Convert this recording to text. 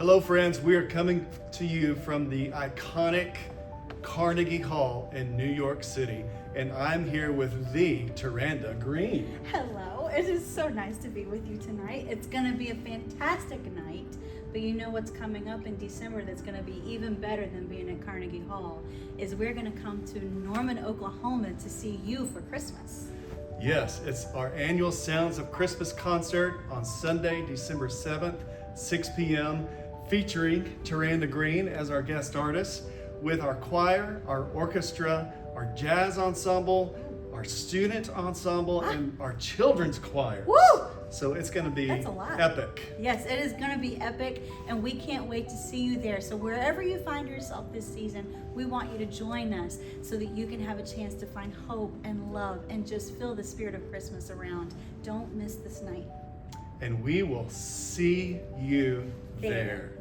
Hello friends, we are coming to you from the iconic Carnegie Hall in New York City, and I'm here with the TaRanda Greene. Hello, it is so nice to be with you tonight. It's going to be a fantastic night, but you know what's coming up in December that's going to be even better than being at Carnegie Hall is we're going to come to Norman, Oklahoma to see you for Christmas. Yes, it's our annual Sounds of Christmas concert on Sunday, December 7th, 6 p.m., featuring TaRanda Greene as our guest artist, with our choir, our orchestra, our jazz ensemble, our student ensemble, and our children's choir. Woo! So it's going to be That's a lot. epic. Yes, it is going to be epic, and we can't wait to see you there. So wherever you find yourself this season, we want you to join us so that you can have a chance to find hope and love and just feel the spirit of Christmas around. Don't miss this night. And we will see you there.